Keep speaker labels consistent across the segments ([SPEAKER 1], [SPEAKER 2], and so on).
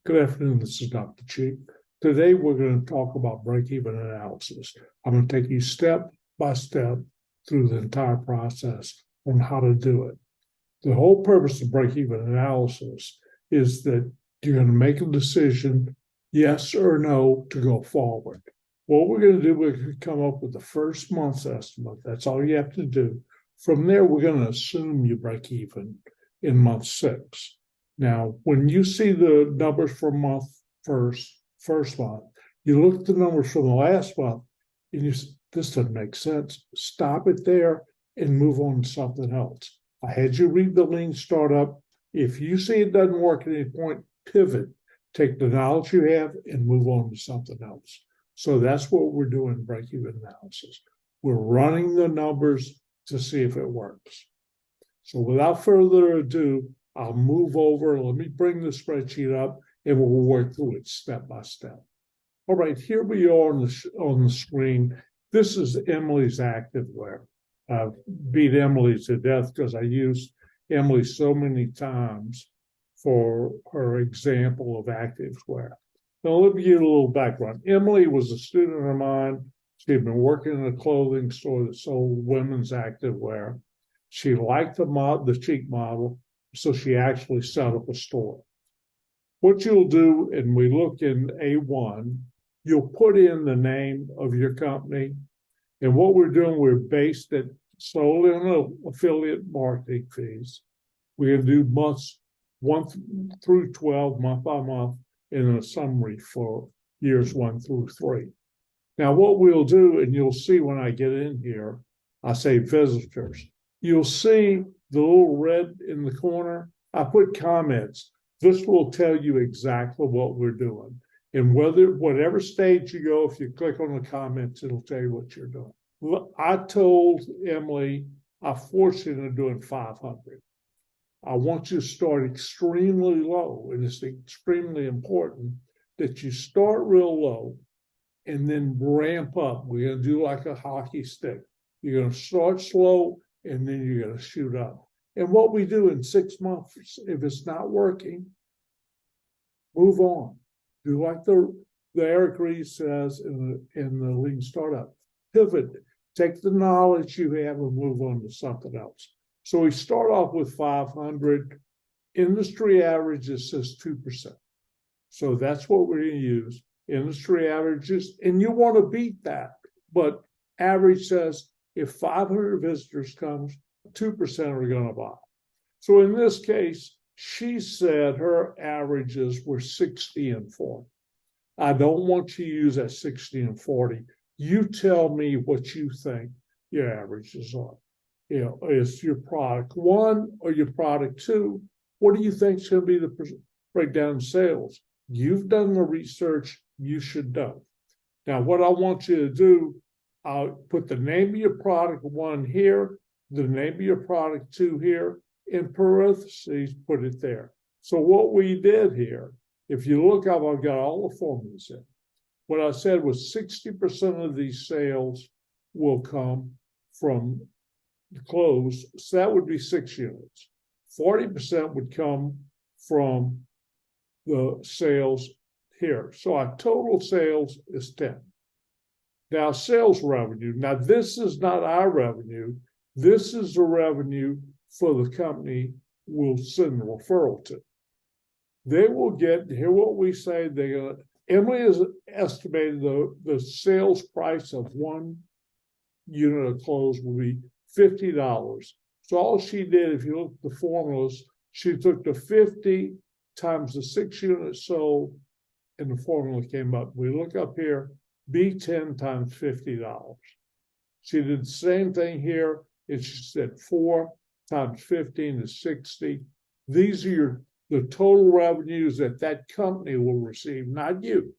[SPEAKER 1] Good afternoon, this is Dr. Chief. Today we're going to talk about break-even analysis. I'm going to take you step by step through the entire process on how to do it. The whole purpose of break-even analysis is that you're going to make a decision, yes or no, to go forward. What we're going to do, we're going to come up with the first month's estimate. That's all you have to do. From there, we're going to assume you break even in month 6. Now, when you see the numbers for month first month, you look at the numbers from the last month, and you say, this doesn't make sense. Stop it there and move on to something else. I had you read the lean startup. If you see it doesn't work at any point, pivot. Take the knowledge you have and move on to something else. So that's what we're doing, break-even analysis. We're running the numbers to see if it works. So without further ado, I'll move over. Let me bring the spreadsheet up, and we'll work through it step by step. All right, here we are on the screen. This is Emily's activewear. I've beat Emily to death because I used Emily so many times for her example of activewear. Now, let me give you a little background. Emily was a student of mine. She had been working in a clothing store that sold women's activewear. She liked the cheap model, so she actually set up a store. What you'll do, and we look in A1, you'll put in the name of your company. And what we're doing, we're based it solely on affiliate marketing fees. We're going to do months 1 through 12, month by month, in a summary for years 1 through 3. Now, what we'll do, and you'll see when I get in here, I say visitors. You'll see the little red in the corner. I put comments. This will tell you exactly what we're doing. And whatever stage you go, if you click on the comments, it'll tell you what you're doing. I told Emily, I forced her into doing 500. I want you to start extremely low, and it's extremely important that you start real low and then ramp up. We're going to do like a hockey stick. You're going to start slow, and then you're going to shoot up. And what we do in 6 months, if it's not working, move on. Do like the Eric Rees says in the Lean Startup. Pivot. Take the knowledge you have and move on to something else. So we start off with 500. Industry averages says 2%. So that's what we're going to use. Industry averages, and you want to beat that. But average says if 500 visitors comes, 2% are going to buy. So in this case, she said her averages were 60 and 40. I don't want you to use that 60 and 40. You tell me what you think your averages are. You know, is your product 1 or your product 2? What do you think is going to be the breakdown in sales? You've done the research. You should know. Now, what I want you to do, I'll put the name of your product 1 here, the name of your product 2 here, in parentheses, put it there. So what we did here, if you look up, I've got all the formulas in. What I said was 60% of these sales will come from the close. So that would be 6 units. 40% would come from the sales here. So our total sales is 10. Now, sales revenue. Now, this is not our revenue. This is the revenue for the company we'll send the referral to. They will get, hear what we say, Emily has estimated the sales price of 1 unit of clothes will be $50. So all she did, if you look at the formulas, she took the 50 times the 6 units sold, and the formula came up. We look up here, B10 times $50. She did the same thing here, and she said 4 times 15 is 60. These are the total revenues that company will receive, not you.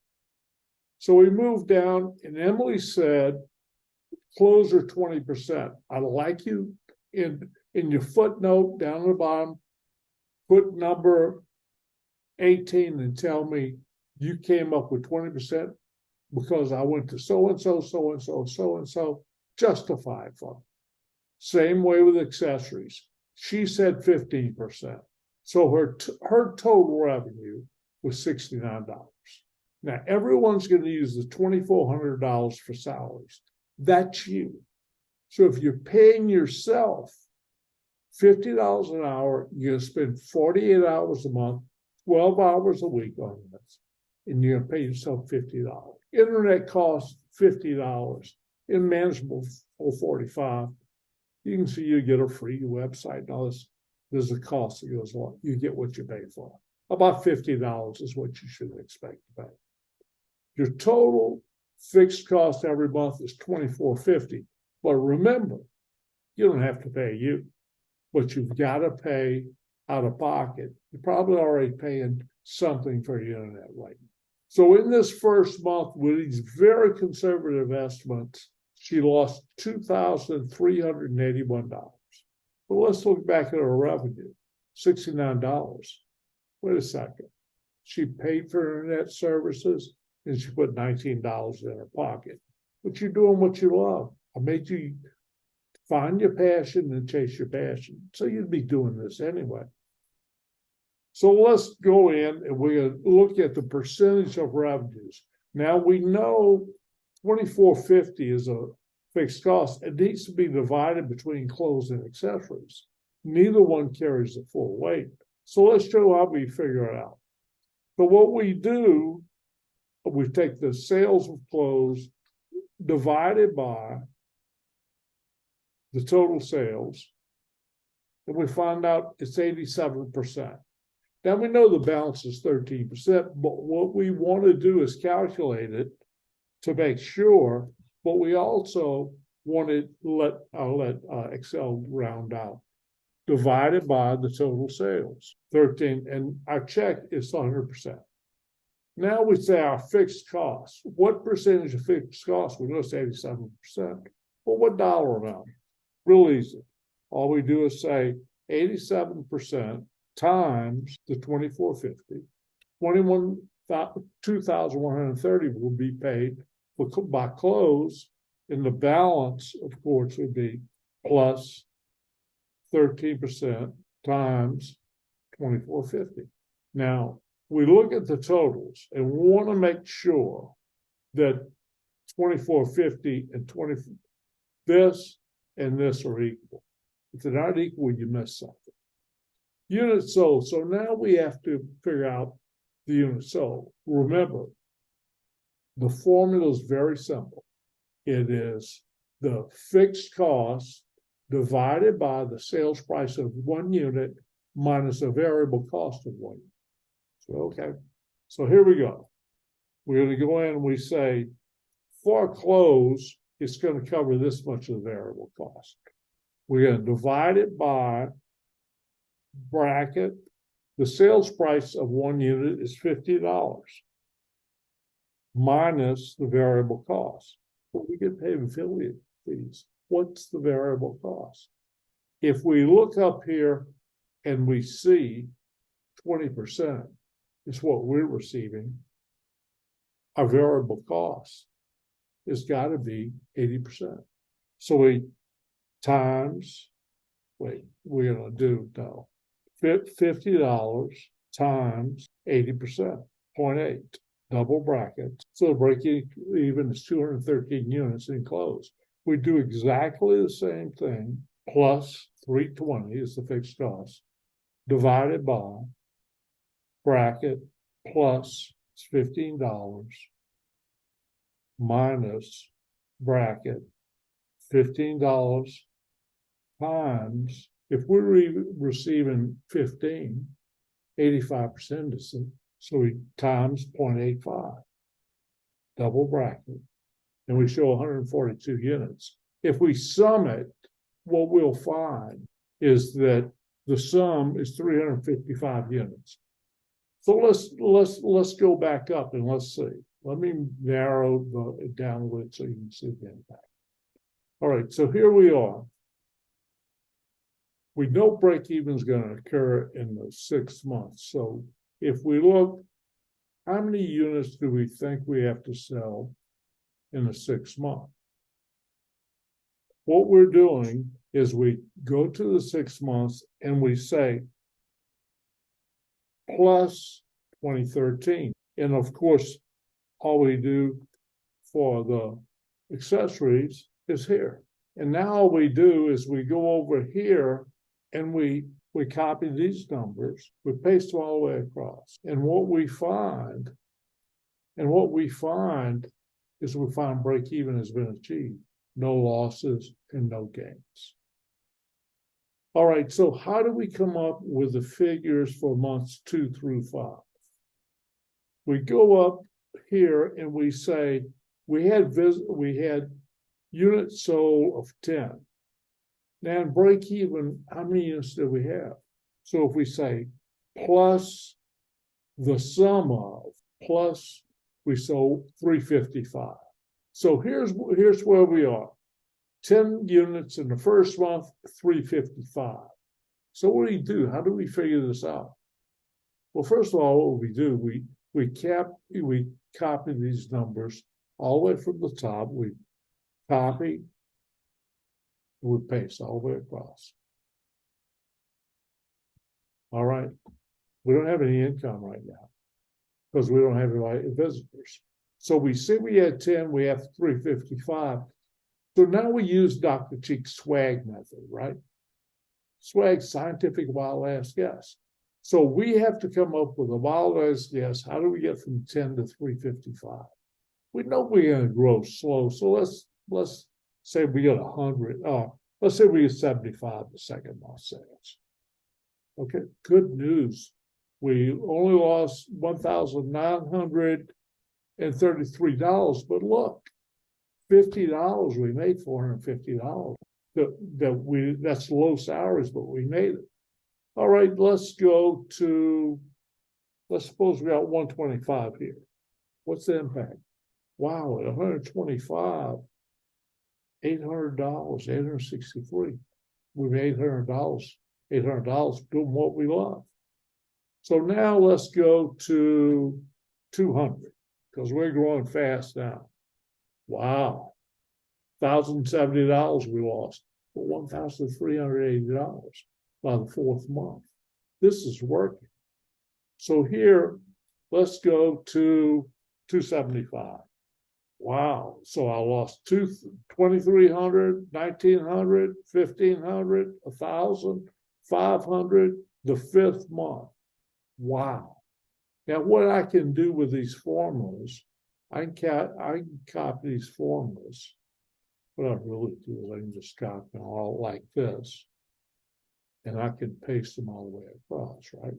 [SPEAKER 1] So we moved down, and Emily said, close are 20%. I'd like you in your footnote down at the bottom, put number 18 and tell me you came up with 20% because I went to so-and-so, so-and-so, so-and-so, justify it for them. Same way with accessories. She said 15%. So her total revenue was $69. Now, everyone's going to use the $2,400 for salaries. That's you. So if you're paying yourself $50 an hour, you're going to spend 48 hours a month, 12 hours a week on this, and you're going to pay yourself $50. Internet costs $50. In manageable for $45. You can see you get a free website and all this. There's a cost that goes along. You get what you pay for. About $50 is what you should expect to pay. Your total fixed cost every month is $24.50. But remember, you don't have to pay you, but you've got to pay out of pocket. You're probably already paying something for your internet right now. So in this first month, with these very conservative estimates, she lost $2,381. Well, let's look back at her revenue, $69. Wait a second. She paid for internet services and she put $19 in her pocket. But you're doing what you love. I made you find your passion and chase your passion. So you'd be doing this anyway. So let's go in and we're going to look at the percentage of revenues. Now we know $2,450 is a fixed cost. It needs to be divided between clothes and accessories. Neither one carries the full weight. So let's show how we figure it out. So what we do, we take the sales of clothes divided by the total sales, and we find out it's 87%. Now we know the balance is 13%, but what we want to do is calculate it to make sure, but we also want to let Excel round out. Divided by the total sales, 13, and our check is 100%. Now we say our fixed costs. What percentage of fixed costs? We know it's 87%. Well, what dollar amount? Real easy. All we do is say 87% times the 2,450. 2,130 will be paid by clothes, and the balance, of course, would be plus 13% times 2,450. Now, we look at the totals and we want to make sure that 2,450 and this and this are equal. If they're not equal, you miss something. Units sold. So now we have to figure out the units sold. Remember, the formula is very simple. It is the fixed cost divided by the sales price of one unit minus the variable cost of one unit. So, okay. So here we go. We're going to go in and we say, for clothes, it's going to cover this much of the variable cost. We're going to divide it by bracket. The sales price of one unit is $50 minus the variable cost. But we get paid affiliate fees. What's the variable cost? If we look up here and we see 20% is what we're receiving, our variable cost has got to be 80%. So we times, we're going to do now $50 times 80%, 0.8, double bracket. So the break even is 213 units in clothes. We do exactly the same thing, plus 320 is the fixed cost, divided by bracket plus $15 minus bracket $15 times, if we're receiving 15, 85% is it. So we times 0.85, double bracket, and we show 142 units. If we sum it, what we'll find is that the sum is 355 units. So let's go back up and let's see. Let me narrow it down a little so you can see the impact. All right, so here we are. We know break even is going to occur in the 6 months. So if we look, how many units do we think we have to sell in the 6 months? What we're doing is we go to the 6 months and we say plus 2013. And of course, all we do for the accessories is here. And now all we do is we go over here and we copy these numbers, we paste them all the way across. And what we find is we find break even has been achieved. No losses and no gains. All right, so how do we come up with the figures for months 2 through 5? We go up here and we say we had units sold of 10. Now in break even, how many units do we have? So if we say plus the sum of, plus we sold 355. So here's where we are. 10 units in the first month, 355. So what do you do? How do we figure this out? Well, first of all, what we do, we copy these numbers all the way from the top. We copy, we paste all the way across. All right. We don't have any income right now because we don't have any visitors. So we see we had 10, we have 355. So now we use Dr. Cheek's swag method, right? Swag, scientific wild ass guess. So we have to come up with a wild ass guess. How do we get from 10 to 355? We know we're going to grow slow. So let's say we get 100. Let's say we get 75 the second month sales. Okay, good news. We only lost $1,933, but look, $50, we made $450. That's low salaries, but we made it. All right, let's suppose we got 125 here. What's the impact? Wow, at 125, $800, 863. We made $800 doing what we love. So now let's go to 200 because we're growing fast now. Wow, $1,070 we lost, but $1,380 by the fourth month. This is working. So here, let's go to 275. Wow, so I lost 2,300, 1,900, 1,500, 1,000, 500, the fifth month. Wow. Now, what I can do with these formulas, I can copy these formulas. What I really do is I can just copy them all like this, and I can paste them all the way across, right?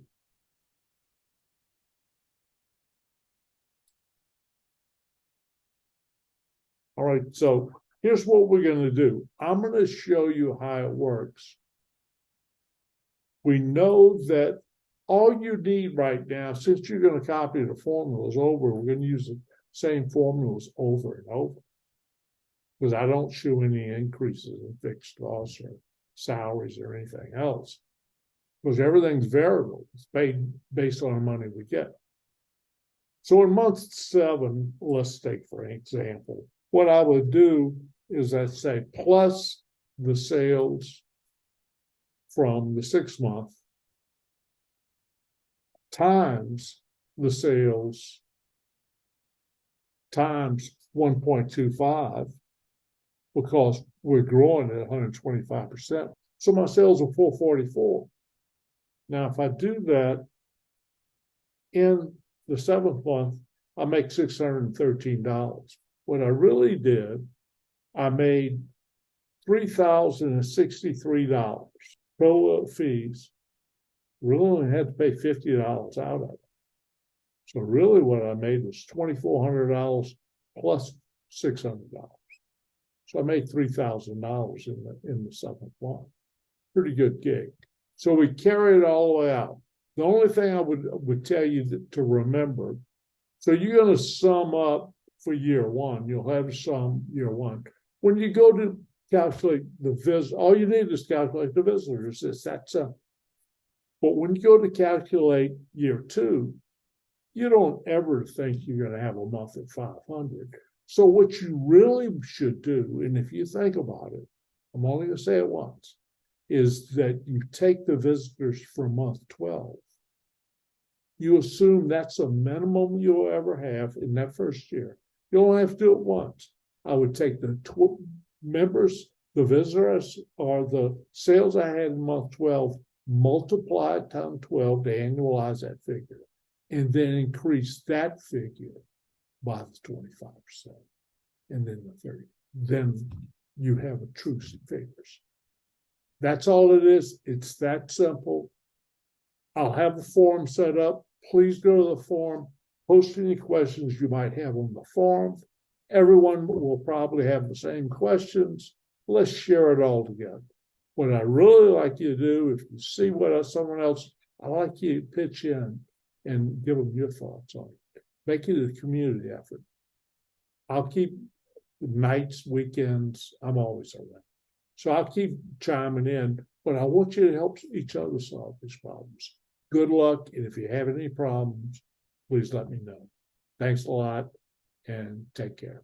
[SPEAKER 1] All right, so here's what we're going to do. I'm going to show you how it works. We know that all you need right now, since you're going to copy the formulas over, we're going to use the same formulas over and over. Because I don't show any increases in fixed costs or salaries or anything else. Because everything's variable. It's paid based on the money we get. So in month 7, let's take for example, what I would do is I'd say plus the sales from the 6th month times the sales times 1.25 because we're growing at 125%. So my sales are 444. Now, if I do that in the 7th month, I make $613. What I really did, I made $3,063 total fees. Really only had to pay $50 out of it. So really what I made was $2,400 plus $600. So I made $3,000 in the 7th month. Pretty good gig. So we carry it all the way out. The only thing I would tell you to remember, so you're going to sum up for year 1. You'll have some year 1. When you go to calculate the visit, all you need is calculate the visitors. It's that simple. But when you go to calculate year 2, you don't ever think you're going to have a month at 500. So what you really should do, and if you think about it, I'm only going to say it once, is that you take the visitors for month 12. you assume that's a minimum you'll ever have in that first year. You only have to do it once. I would take the members, the visitors, or the sales I had in month 12, multiply it times 12 to annualize that figure, and then increase that figure by the 25%, and then the 30. Then you have a true figures. That's all it is. It's that simple. I'll have the form set up. Please go to the form, post any questions you might have on the form. Everyone will probably have the same questions. Let's share it all together. What I really like you to do, if you see what someone else, I like you to pitch in and give them your thoughts on it. Make it a community effort. I'll keep nights, weekends, I'm always around. So I'll keep chiming in, but I want you to help each other solve these problems. Good luck, and if you have any problems, please let me know. Thanks a lot, and take care.